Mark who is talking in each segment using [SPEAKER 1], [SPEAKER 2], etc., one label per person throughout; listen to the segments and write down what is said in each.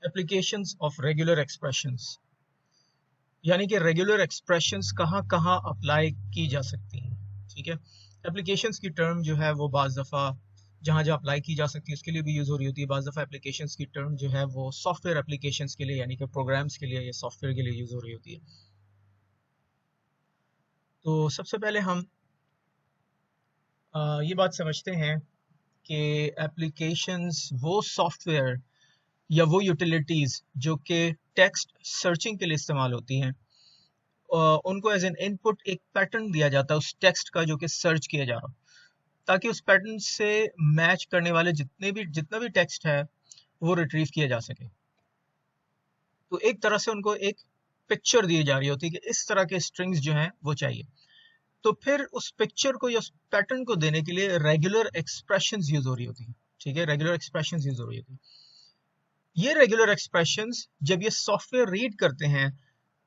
[SPEAKER 1] Applications of regular expressions, यानी कि regular expressions कहाँ कहाँ अप्लाई की जा सकती हैं। ठीक है, एप्लीकेशंस की टर्म जो है वो बाज़ दफ़ा जहाँ जहाँ अप्लाई की जा सकती है उसके लिए भी यूज़ हो रही होती है। बाज़ दफ़ा एप्लीकेशंस की टर्म जो है वो सॉफ्टवेयर एप्लीकेशंस के लिए यानी कि प्रोग्राम्स के लिए या सॉफ्टवेयर के लिए यूज़ हो रही होती है। तो सबसे पहले हम ये बात समझते हैं कि एप्लीकेशंस वो सॉफ्टवेयर या वो यूटिलिटीज़ जो कि टेक्स्ट सर्चिंग के लिए इस्तेमाल होती हैं, उनको एज एन इनपुट एक पैटर्न दिया जाता है उस टेक्स्ट का जो कि सर्च किया जा रहा हो, ताकि उस पैटर्न से मैच करने वाले जितना भी टेक्स्ट है वो रिट्रीव किया जा सके। तो एक तरह से उनको एक पिक्चर दी जा रही होती है कि इस तरह के स्ट्रिंग्स जो हैं वो चाहिए। तो फिर उस पिक्चर को या उस पैटर्न को देने के लिए रेगुलर एक्सप्रेशंस यूज हो रही होती है। ठीक है, रेगुलर एक्सप्रेशंस यूज हो रही होती है। ये रेगुलर एक्सप्रेशंस जब ये सॉफ्टवेयर रीड करते हैं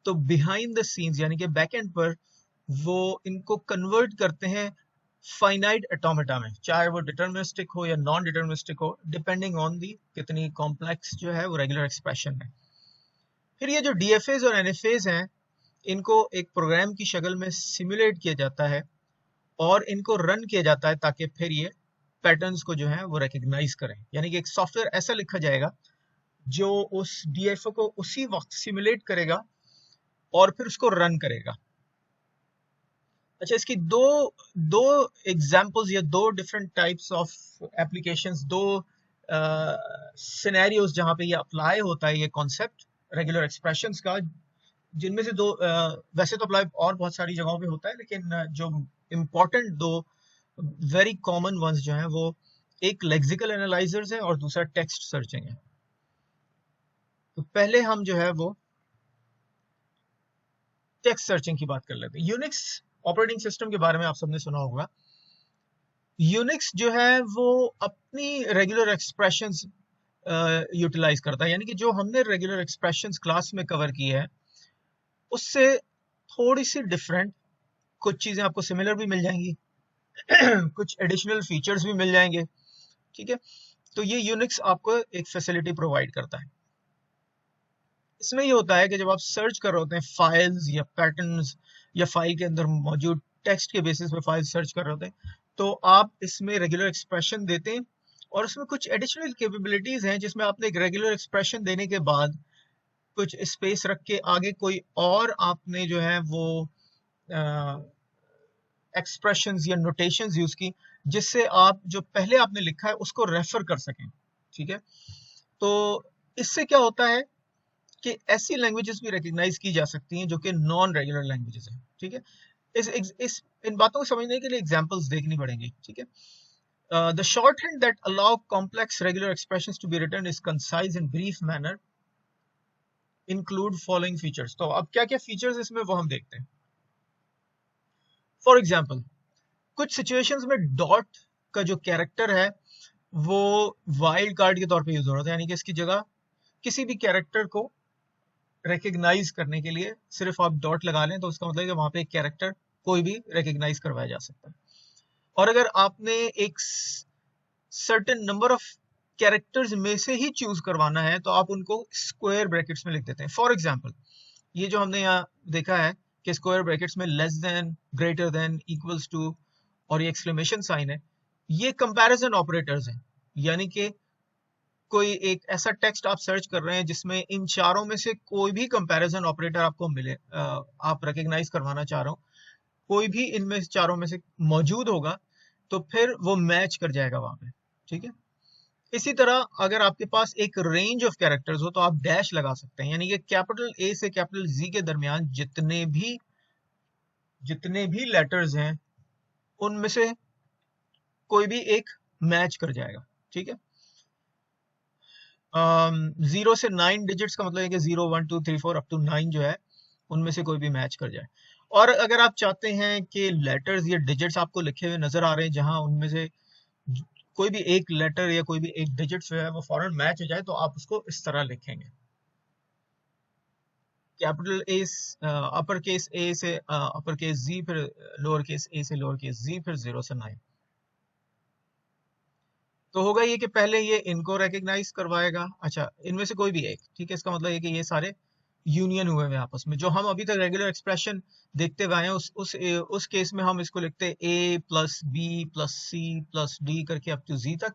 [SPEAKER 1] तो बिहाइंड द सीन्स यानी कि बैक एंड पर वो इनको कन्वर्ट करते हैं फाइनाइट ऑटोमेटा में, चाहे वो डिटर्मिनिस्टिक हो या नॉन डिटर्मिनिस्टिक हो, डिपेंडिंग ऑन दी कितनी कॉम्प्लेक्स जो है वो रेगुलर एक्सप्रेशन है। फिर ये जो डीएफएज और एनएफएज हैं, इनको एक प्रोग्राम की शक्ल में सिमुलेट किया जाता है और इनको रन किया जाता है ताकि फिर ये पैटर्न्स को जो है वो रिकग्नाइज करें। यानी कि एक सॉफ्टवेयर ऐसा लिखा जाएगा जो उस डीएफए को उसी वक्त सिमुलेट करेगा और फिर उसको रन करेगा। अच्छा, इसकी दो दो एग्जांपल्स या दो डिफरेंट टाइप्स ऑफ एप्लीकेशंस, दो सिनेरियोज जहां पे ये अप्लाई होता है ये कॉन्सेप्ट रेगुलर एक्सप्रेशंस का, जिनमें से दो वैसे तो अप्लाई और बहुत सारी जगहों पे होता है, लेकिन जो इम्पोर्टेंट दो वेरी कॉमन वंस जो हैं वो एक लेक्सिकल एनालाइजर्स है और दूसरा टेक्स्ट सर्चिंग है। तो पहले हम जो है वो टेक्स्ट सर्चिंग की बात कर लेते हैं। यूनिक्स ऑपरेटिंग सिस्टम के बारे में आप सबने सुना होगा। यूनिक्स जो है वो अपनी रेगुलर एक्सप्रेशंस यूटिलाइज करता है, यानी कि जो हमने रेगुलर एक्सप्रेशंस क्लास में कवर की है उससे थोड़ी सी डिफरेंट कुछ चीजें आपको सिमिलर भी मिल जाएंगी कुछ एडिशनल फीचर्स भी मिल जाएंगे। ठीक है, तो ये यूनिक्स आपको एक फैसिलिटी प्रोवाइड करता है। इसमें ये होता है कि जब आप सर्च कर रहे होते हैं फाइल्स या पैटर्न्स या फाइल के अंदर मौजूद टेक्स्ट के बेसिस पे फाइल सर्च कर रहे होते हैं, तो आप इसमें रेगुलर एक्सप्रेशन देते हैं और उसमें कुछ एडिशनल कैपेबिलिटीज हैं जिसमें आपने एक रेगुलर एक्सप्रेशन देने के बाद कुछ स्पेस रख के आगे कोई और आपने जो है वो एक्सप्रेशंस या नोटेशंस यूज की, जिससे आप जो पहले आपने लिखा है उसको रेफर कर सकें। ठीक है, तो इससे क्या होता है कि ऐसी लैंग्वेजेस भी रिकग्नाइज की जा सकती हैं जो कि नॉन रेगुलर लैंग्वेजेस हैं। ठीक है, इस इन बातों को समझने के लिए एग्जांपल्स देखनी पड़ेंगी। ठीक है, the shorthand that allow complex regular expressions to be written is concise and brief manner include following features। तो अब क्या क्या फीचर्स इसमें वो हम देखते हैं। फॉर एग्जाम्पल, कुछ सिचुएशंस में डॉट का जो कैरेक्टर है वो वाइल्ड कार्ड के तौर पे यूज हो रहा था, यानी कि इसकी जगह किसी भी कैरेक्टर को रिकग्नाइज करने के लिए सिर्फ आप डॉट लगा लें तो उसका मतलब है कि वहां पे एक कैरेक्टर कोई भी रिकग्नाइज करवाया जा सकता है। और अगर आपने एक सर्टेन नंबर ऑफ कैरेक्टर्स में से ही चूज करवाना है तो आप उनको स्क्वायर ब्रैकेट्स में लिख देते हैं। फॉर एग्जाम्पल, ये जो हमने यहाँ देखा है कि स्क्वायर ब्रैकेट्स में less than, greater than, equals to और ये एक्सक्लेमेशन साइन है, ये कंपैरिजन ऑपरेटर्स हैं। यानी कि कोई एक ऐसा टेक्स्ट आप सर्च कर रहे हैं जिसमें इन चारों में से कोई भी कंपैरिजन ऑपरेटर आपको मिले, आप रिकग्नाइज करवाना चाह रहे हो, कोई भी इनमें चारों में से मौजूद होगा तो फिर वो मैच कर जाएगा वहां पे। ठीक है, इसी तरह अगर आपके पास एक रेंज ऑफ कैरेक्टर्स हो तो आप डैश लगा सकते हैं, यानी कि कैपिटल ए से कैपिटल जी के दरमियान जितने भी लेटर्स हैं उनमें से कोई भी एक मैच कर जाएगा। ठीक है, 0 से 9 डिजिट्स का मतलब है कि 0 1 2 3 4 अप टू 9 जो है उनमें से कोई भी मैच कर जाए। और अगर आप चाहते हैं कि लेटर्स या डिजिट्स आपको लिखे हुए नजर आ रहे हैं जहां उनमें से कोई भी एक लेटर या कोई भी एक डिजिट जो है वो फौरन मैच हो जाए, तो आप उसको इस तरह लिखेंगे, कैपिटल ए अपर केस ए से अपर केस जी, फिर लोअर केस ए से लोअर केस जी, फिर 0 से 9। तो होगा ये कि पहले ये इनको रिकग्नाइज करवाएगा, अच्छा इनमें से कोई भी एक, ठीक है, इसका मतलब ये कि ये सारे यूनियन हुए हैं आपस में। जो हम अभी तक रेगुलर एक्सप्रेशन देखते हुए आए हैं उस केस में हम इसको लिखते हैं A plus B plus C plus D करके अप टू जी तक,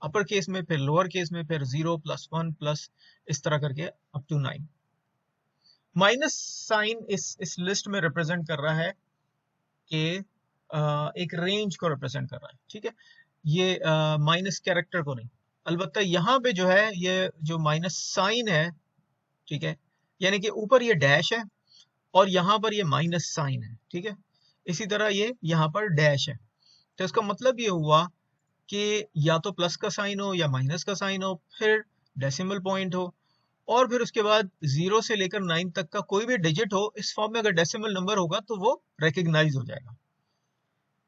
[SPEAKER 1] अपर केस में, फिर लोअर केस में, फिर 0 + 1 प्लस इस तरह करके अप टू 9। माइनस साइन इस लिस्ट में रिप्रेजेंट कर रहा है कि एक रेंज को रिप्रेजेंट कर रहा है, ठीक है, ये माइनस कैरेक्टर को नहीं। अलबत्ता यहाँ पे जो है ये जो माइनस साइन है, ठीक है, यानी कि ऊपर ये डैश है और यहाँ पर ये माइनस साइन है, ठीक है, इसी तरह ये यहाँ पर डैश है। तो इसका मतलब ये हुआ कि या तो प्लस का साइन हो या माइनस का साइन हो, फिर डेसिमल पॉइंट हो, और फिर उसके बाद 0 से लेकर 9 तक का कोई भी डिजिट हो, इस फॉर्म में अगर डेसिमल नंबर होगा तो वो रिकग्नाइज हो जाएगा।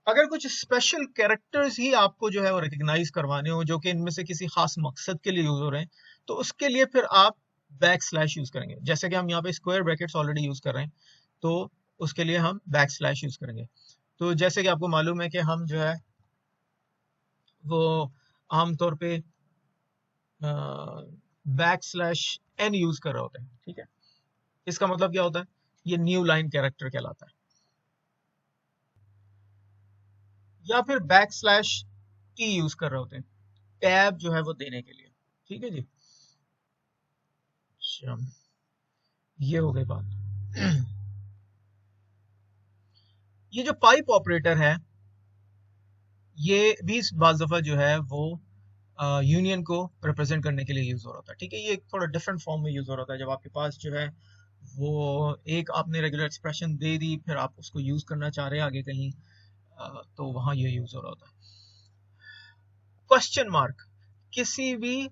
[SPEAKER 1] अगर कुछ स्पेशल कैरेक्टर्स ही आपको जो है वो रिकग्नाइज करवाने हो, जो कि इनमें से किसी खास मकसद के लिए यूज हो रहे हैं, तो उसके लिए फिर आप बैक स्लैश यूज करेंगे। जैसे कि हम यहाँ पे स्क्वायर ब्रैकेट्स ऑलरेडी यूज कर रहे हैं, तो उसके लिए हम बैक स्लैश यूज करेंगे। तो जैसे कि आपको मालूम है कि हम जो है वो आमतौर पे बैक स्लैश एन यूज कर रहे होते हैं, ठीक है। इसका मतलब क्या होता है, ये न्यू लाइन कैरेक्टर कहलाता है। या फिर बैक स्लैश टी यूज कर रहे होते हैं टैब जो है वो देने के लिए, ठीक है जी। अच्छा, ये हो गई बात। ये जो पाइप ऑपरेटर है ये भी बाज़ दफा जो है वो यूनियन को रिप्रेजेंट करने के लिए यूज हो रहा था, ठीक है। ये थोड़ा डिफरेंट फॉर्म में यूज हो रहा था, जब आपके पास जो है वो एक आपने रेगुलर एक्सप्रेशन दे दी, फिर आप उसको यूज करना चाह रहे हैं आगे कहीं, तो वहां ये यूज हो रहा होता है। क्वेश्चन मार्क, किसी भी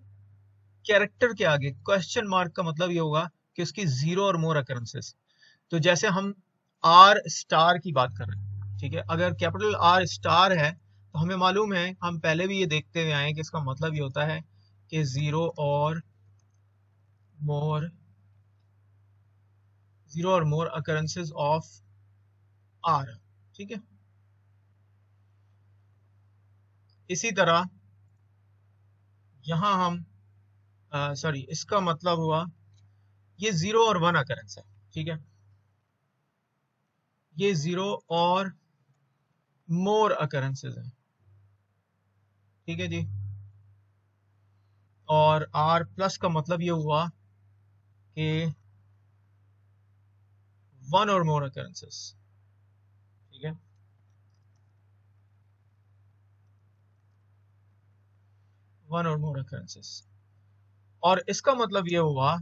[SPEAKER 1] कैरेक्टर के आगे क्वेश्चन मार्क का मतलब ये होगा कि उसकी 0 और मोर अकरेंसेस। तो जैसे हम आर स्टार की बात कर रहे हैं, ठीक है, अगर कैपिटल आर स्टार है तो हमें मालूम है, हम पहले भी ये देखते हुए आए हैं कि इसका मतलब ये होता है कि 0 और मोर अकरेंसेस ऑफ आर, ठीक है। इसी तरह यहां हम सॉरी, इसका मतलब हुआ ये 0 और 1 अकरेंस है, ठीक है, ये 0 और मोर अकरेंसेस है, ठीक है जी। और आर प्लस का मतलब ये हुआ कि 1 और मोर अकरेंसेस, ठीक है, 1 और मोर अकरेंसेस। और इसका मतलब ये हुआ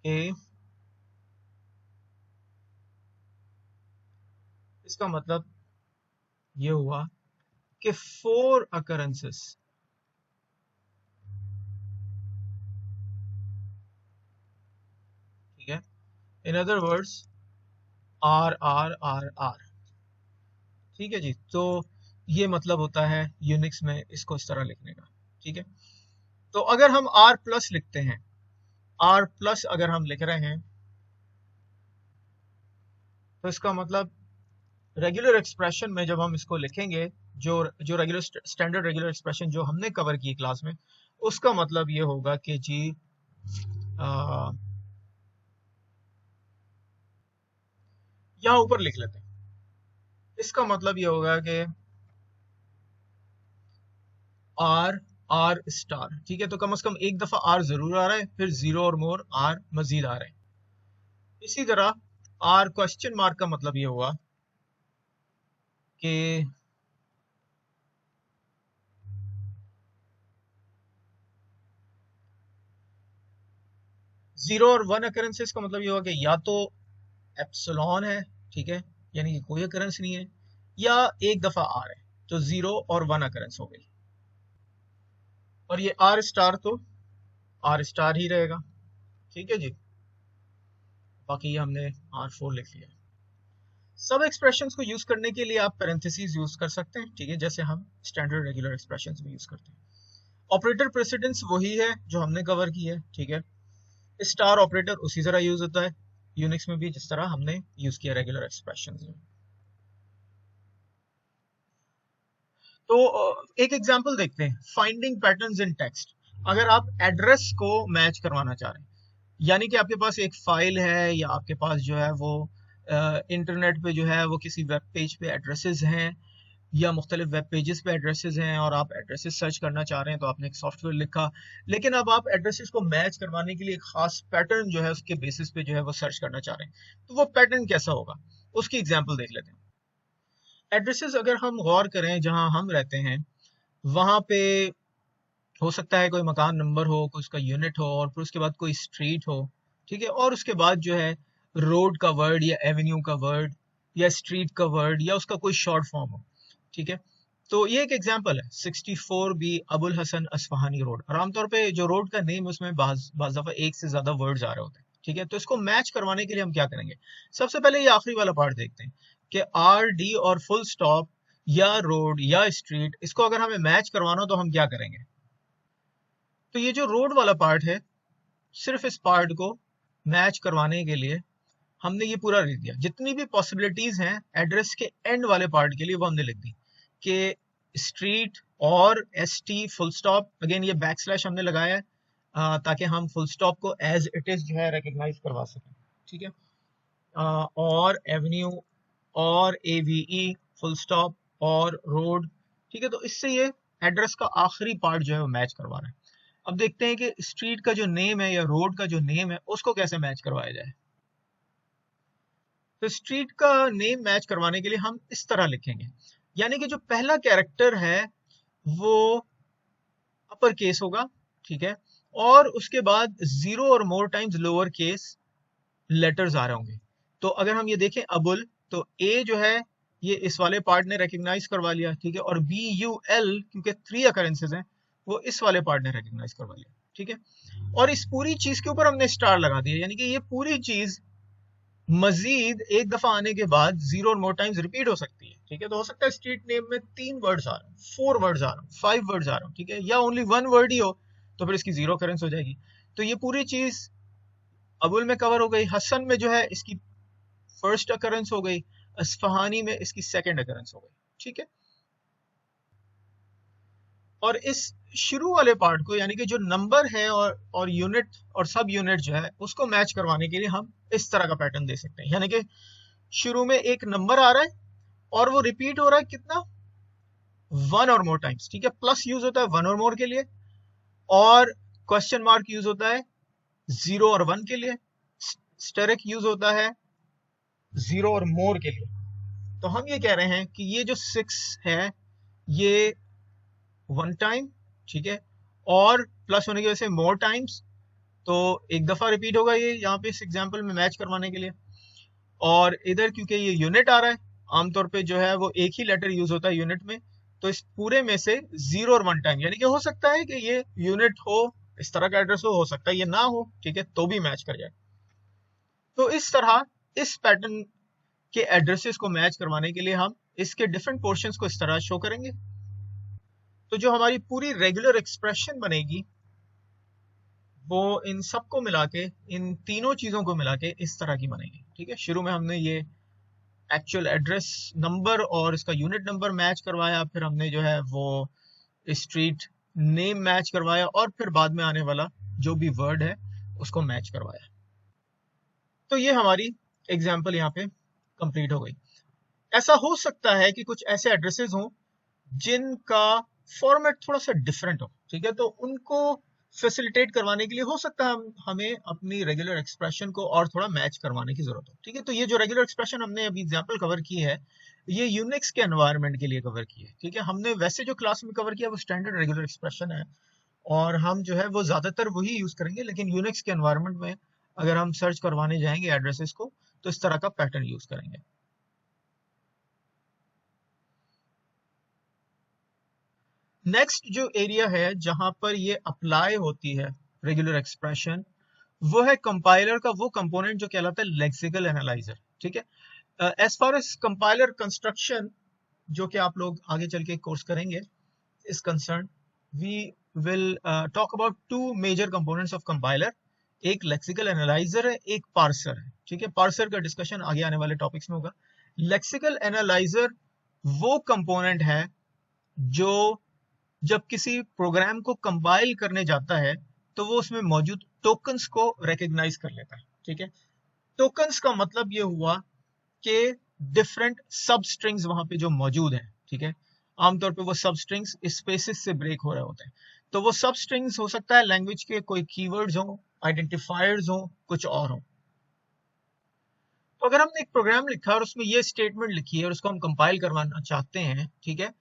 [SPEAKER 1] कि इसका मतलब ये हुआ कि 4 अकरेंसेस, ठीक है, in other words R R R R, ठीक है जी। तो ये मतलब होता है यूनिक्स में इसको इस तरह लिखने का, ठीक है। तो अगर हम आर प्लस लिखते हैं, आर प्लस अगर हम लिख रहे हैं, तो इसका मतलब रेगुलर एक्सप्रेशन में जब हम इसको लिखेंगे, जो जो रेगुलर स्टैंडर्ड रेगुलर एक्सप्रेशन जो हमने कवर की क्लास में, उसका मतलब ये होगा कि जी यहां ऊपर लिख लेते हैं। इसका मतलब ये होगा कि आर आर स्टार, ठीक है, तो कम से कम एक दफा आर जरूर आ रहा है, फिर 0 और मोर आर मजीद आ रहे हैं। इसी तरह आर क्वेश्चन मार्क का मतलब ये हुआ कि 0 और 1 अकरेंसेस का मतलब ये हुआ कि या तो एप्सिलॉन है, ठीक है, यानी कि कोई अकरेंस नहीं है, या एक दफा आर है, तो 0 और 1 अकरेंस हो गई। और ये आर स्टार तो आर स्टार ही रहेगा, ठीक है जी। बाकी ये हमने R4 लिख लिया। सब एक्सप्रेशंस को यूज करने के लिए आप पैरेंथेसिस यूज कर सकते हैं, ठीक है, जैसे हम स्टैंडर्ड रेगुलर एक्सप्रेशंस में यूज करते हैं। ऑपरेटर प्रेसिडेंस वही है जो हमने कवर की है, ठीक है। स्टार ऑपरेटर उसी तरह यूज होता है यूनिक्स में भी जिस तरह हमने यूज किया रेगुलर एक्सप्रेशंस में। तो एक एग्जांपल देखते हैं, फाइंडिंग पैटर्न्स इन टेक्स्ट। अगर आप एड्रेस को मैच करवाना चाह रहे हैं, यानी कि आपके पास एक फाइल है या आपके पास जो है वो इंटरनेट पे जो है वो किसी वेब पेज पे एड्रेसेस हैं या मुख्तलिफ वेब पेजेस पे एड्रेसेस हैं और आप एड्रेसेस सर्च करना चाह रहे हैं, तो आपने एक सॉफ्टवेयर लिखा, लेकिन अब आप एड्रेसेस को मैच करवाने के लिए एक खास पैटर्न जो है उसके बेसिस पे जो है वो सर्च करना चाह रहे हैं, तो वो पैटर्न कैसा होगा, उसकी एग्जांपल देख लेते हैं। एड्रेसेस अगर हम गौर करें जहां हम रहते हैं, वहां पे हो सकता है कोई मकान नंबर हो, कोई उसका यूनिट हो, और फिर उसके बाद कोई स्ट्रीट हो, ठीक है, और उसके बाद जो है रोड का वर्ड या एवेन्यू का वर्ड या स्ट्रीट का वर्ड या उसका कोई शॉर्ट फॉर्म हो, ठीक है। तो ये एक एग्जांपल है 64B अबुल हसन असफहानी रोड, और आमतौर पे जो रोड का नेम है उसमें बाज दफा एक से ज्यादा वर्ड्स आ रहे होते हैं, ठीक है। तो इसको मैच करवाने के लिए हम क्या करेंगे, सबसे पहले ये आखिरी वाला पार्ट देखते हैं कि RD और फुल स्टॉप या रोड या स्ट्रीट, इसको अगर हमें मैच करवाना हो तो हम क्या करेंगे। तो ये जो रोड वाला पार्ट है, सिर्फ इस पार्ट को मैच करवाने के लिए हमने ये पूरा लिख दिया, जितनी भी पॉसिबिलिटीज हैं एड्रेस के एंड वाले पार्ट के लिए वो हमने लिख दी कि स्ट्रीट और ST फुल स्टॉप, अगेन ये बैक स्लैश हमने लगाया है ताकि हम फुल स्टॉप को एज इट इज जो है रिकॉग्नाइज करवा सकें, ठीक है। और एवेन्यू और AVE फुल स्टॉप और रोड, ठीक है। तो इससे ये एड्रेस का आखिरी पार्ट जो है वो मैच करवा रहा है। अब देखते हैं कि स्ट्रीट का जो नेम है या रोड का जो नेम है उसको कैसे मैच करवाया जाए। तो स्ट्रीट का नेम मैच करवाने के लिए हम इस तरह लिखेंगे, यानी कि जो पहला कैरेक्टर है वो अपर केस होगा, ठीक है, और उसके बाद 0 और more times lower case letters आ रहे होंगे। तो अगर हम ये देखें अबुल, तो A जो है ये इस वाले पार्ट ने रिकग्नाइज करवा लिया, ठीक है, और BUL क्योंकि 3 अकरेंसेस हैं वो इस वाले पार्ट ने रिकग्नाइज करवा लिया, ठीक है। और इस पूरी चीज के ऊपर हमने स्टार लगा दिया, यानी कि ये पूरी चीज मजीद एक दफा आने के बाद 0 और मोर टाइम्स रिपीट हो सकती है, ठीक है। तो हो सकता है स्ट्रीट नेम में 3 वर्ड्स आ रहे हैं, 4 वर्ड्स आ रहे हैं, 5 वर्ड्स आ रहे हैं, ठीक है, या ओनली 1 वर्ड ही हो तो फिर इसकी 0 अकरेंस हो जाएगी। तो ये पूरी चीज अबुल में कवर हो गई, हसन में जो है इसकी फर्स्ट अकरेंस हो गई, असफहानी में इसकी सेकंड अकरेंस हो गई, ठीक है। और इस शुरू वाले पार्ट को, यानी कि जो नंबर है और यूनिट और सब यूनिट जो है उसको मैच करवाने के लिए हम इस तरह का पैटर्न दे सकते हैं, यानी कि शुरू में एक नंबर आ रहा है और वो रिपीट हो रहा है कितना, 1 और मोर टाइम्स, ठीक है। प्लस यूज होता है 1 और मोर के लिए, और क्वेश्चन मार्क यूज होता है 0 और 1 के लिए, स्टेरिक यूज होता है 0 और मोर के लिए। तो हम ये कह रहे हैं कि ये जो 6 है ये 1 टाइम, ठीक है, और प्लस होने की वजह से मोर टाइम्स, तो एक दफा रिपीट होगा ये यहाँ पे इस एग्जांपल में मैच करवाने के लिए। और इधर क्योंकि ये यूनिट आ रहा है, आमतौर पे जो है वो एक ही लेटर यूज होता है यूनिट में, तो इस पूरे में से 0 और 1 टाइम, यानी कि हो सकता है कि ये यूनिट हो, इस तरह का एड्रेस हो सकता है ये ना हो, ठीक है, तो भी मैच कर जाए। तो इस तरह इस पैटर्न के एड्रेसेस को मैच करवाने के लिए हम इसके डिफरेंट पोर्शंस को इस तरह शो करेंगे। तो जो हमारी पूरी रेगुलर एक्सप्रेशन बनेगी वो इन सबको मिला के, इन तीनों चीजों को मिला के इस तरह की बनेगी, ठीक है। शुरू में हमने ये एक्चुअल एड्रेस नंबर और इसका यूनिट नंबर मैच करवाया, फिर हमने जो है वो स्ट्रीट नेम मैच करवाया, और फिर बाद में आने वाला जो भी वर्ड है उसको मैच करवाया। तो ये हमारी एग्जाम्पल यहाँ पे कंप्लीट हो गई। ऐसा हो सकता है कि कुछ ऐसे एड्रेसेस हों जिनका फॉर्मेट थोड़ा सा डिफरेंट हो, ठीक है, तो उनको फैसिलिटेट करवाने के लिए हो सकता है हमें अपनी रेगुलर एक्सप्रेशन को और थोड़ा मैच करवाने की जरूरत हो, ठीक है। तो ये जो रेगुलर एक्सप्रेशन हमने अभी एग्जांपल कवर की है ये यूनिक्स के एनवायरनमेंट के लिए कवर की है, ठीक है। हमने वैसे जो क्लास में कवर किया वो स्टैंडर्ड रेगुलर एक्सप्रेशन है और हम जो है वो ज्यादातर वही यूज करेंगे, लेकिन यूनिक्स के एनवायरनमेंट में अगर हम सर्च करवाने जाएंगे एड्रेसेस को तो इस तरह का पैटर्न यूज करेंगे। नेक्स्ट जो एरिया है जहां पर ये अप्लाई होती है रेगुलर एक्सप्रेशन, वो है कंपाइलर का वो कंपोनेंट जो कहलाता है लेक्सिकल एनालाइजर, ठीक है। As far as compiler construction जो कि आप लोग आगे चल के कोर्स करेंगे इस concern, we will talk about 2 major components of compiler, एक लेक्सिकल एनालाइजर है, एक पार्सर है, ठीक है। पार्सर का डिस्कशन आगे आने वाले टॉपिक्स में होगा। लेक्सिकल एनालाइजर वो कंपोनेंट है जो जब किसी प्रोग्राम को कंपाइल करने जाता है तो वो उसमें मौजूद टोकन्स को रिकॉग्नाइज कर लेता है। ठीक है, टोकन्स का मतलब ये हुआ कि डिफरेंट सब स्ट्रिंग्स वहां पे जो मौजूद हैं। ठीक है, आमतौर पे वो सब स्ट्रिंग्स स्पेसेस से ब्रेक हो रहे होते हैं। तो वो सब स्ट्रिंग्स हो सकता है लैंग्वेज के कोई कीवर्ड्स हो, आइडेंटिफायर्स हो, कुछ और हो। तो अगर हमने एक प्रोग्राम लिखा और उसमें ये स्टेटमेंट लिखी है और उसको हम कंपाइल करवाना चाहते हैं, ठीक है,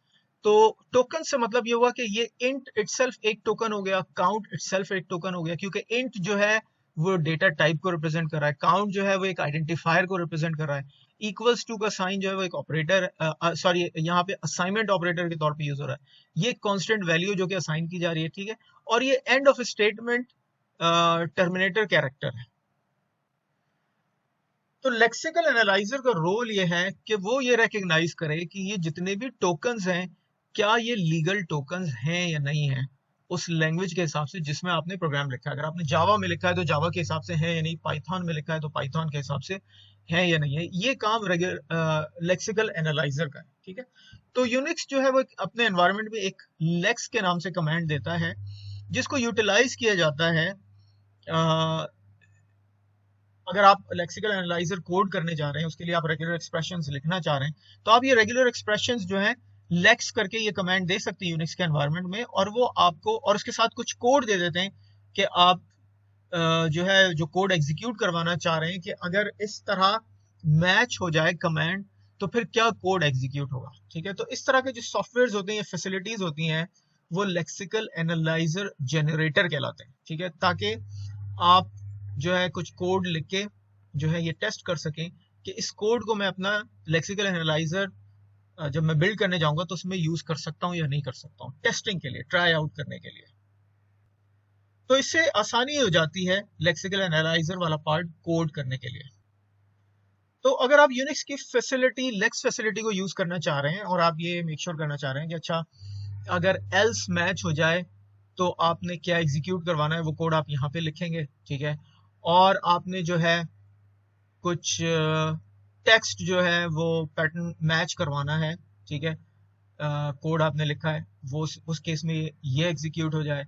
[SPEAKER 1] तो टोकन से मतलब ये हुआ कि ये इंट इटसेल्फ एक टोकन हो गया, काउंट इटसेल्फ एक टोकन हो गया, क्योंकि इंट जो है वो डेटा टाइप को रिप्रेजेंट कर रहा है, काउंट जो है वो एक आइडेंटिफायर को रिप्रेजेंट कर रहा है, इक्वल्स टू का साइन जो है वो एक ऑपरेटर, सॉरी यहाँ पे असाइनमेंट ऑपरेटर के तौर पे यूज हो रहा है, ये कांस्टेंट वैल्यू जो कि असाइन की जा रही है। ठीक है, और ये end of statement terminator character है। तो लेक्सिकल एनालाइजर का रोल ये है कि वो ये रिकग्नाइज करे कि ये जितने भी टोकन्स हैं क्या ये लीगल टोकन्स हैं या नहीं है, उस लैंग्वेज के हिसाब से जिसमें आपने प्रोग्राम लिखा है। अगर आपने जावा में लिखा है तो जावा के हिसाब से है या नहीं, पाइथन में लिखा है तो पाइथन के हिसाब से है या नहीं है। ये काम लेक्सिकल एनालाइजर का है। ठीक है, तो यूनिक्स जो है वो अपने एनवायरनमेंट में एक लेक्स के नाम से कमांड देता है जिसको यूटिलाइज किया जाता है अगर आप लेक्सिकल एनालाइजर कोड करने जा रहे हैं, उसके लिए आप रेगुलर एक्सप्रेशंस लिखना चाह रहे हैं, तो आप ये रेगुलर एक्सप्रेशंस जो है लेक्स करके ये कमांड दे सकते हैं यूनिक्स के एनवायरनमेंट में, और वो आपको और उसके साथ कुछ कोड दे देते हैं कि आप जो है जो कोड एग्जीक्यूट करवाना चाह रहे हैं कि अगर इस तरह मैच हो जाए कमांड तो फिर क्या कोड एग्जीक्यूट होगा। ठीक है, तो इस तरह के जो सॉफ्टवेयर होते हैं, फैसिलिटीज होती हैं, वो लेक्सिकल एनालाइजर जनरेटर कहलाते हैं। ठीक है, ताकि आप जो है कुछ कोड लिख के जो है ये टेस्ट कर सकें कि इस कोड को मैं अपना लेक्सिकल एनालाइजर जब मैं बिल्ड करने जाऊंगा तो उसमें यूज कर सकता हूं या नहीं कर सकता हूं, टेस्टिंग के लिए, ट्राई आउट करने के लिए। तो इससे आसानी हो जाती है लेक्सिकल एनालाइजर वाला पार्ट कोड करने के लिए। तो अगर आप यूनिक्स की फैसिलिटी, लेक्स फैसिलिटी को यूज करना चाह रहे हैं और आप ये मेक श्योर करना चाह रहे हैं कि अच्छा अगर एल्स मैच हो जाए तो आपने क्या एग्जीक्यूट करवाना है वो कोड आप यहाँ पे लिखेंगे। ठीक है, और आपने जो है कुछ टेक्स्ट जो है वो पैटर्न मैच करवाना है। ठीक है, कोड आपने लिखा है वो उस केस में ये एग्जीक्यूट हो जाए,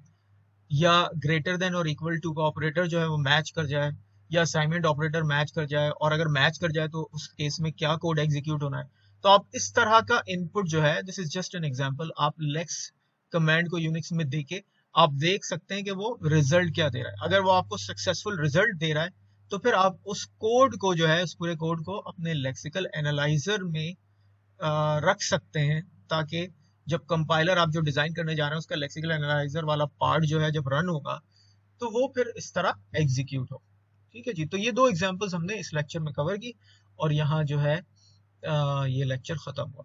[SPEAKER 1] या ग्रेटर देन और इक्वल टू का ऑपरेटर जो है वो मैच कर जाए, या असाइनमेंट ऑपरेटर मैच कर जाए, और अगर मैच कर जाए तो उस केस में क्या कोड एग्जीक्यूट होना है। तो आप इस तरह का इनपुट जो है, this is just an example, आप लेक्स कमांड को यूनिक्स में देके आप देख सकते हैं कि वो रिजल्ट क्या दे रहा है। अगर वो आपको सक्सेसफुल रिजल्ट दे रहा है तो फिर आप उस कोड को जो है, उस पूरे कोड को अपने लेक्सिकल एनालाइजर में रख सकते हैं, ताकि जब कंपाइलर आप जो डिजाइन करने जा रहे हैं उसका लेक्सिकल एनालाइजर वाला पार्ट जो है जब रन होगा तो वो फिर इस तरह एग्जीक्यूट हो। ठीक है जी, तो ये दो एग्जांपल्स हमने इस लेक्चर में कवर की और यहाँ जो है ये लेक्चर खत्म हुआ।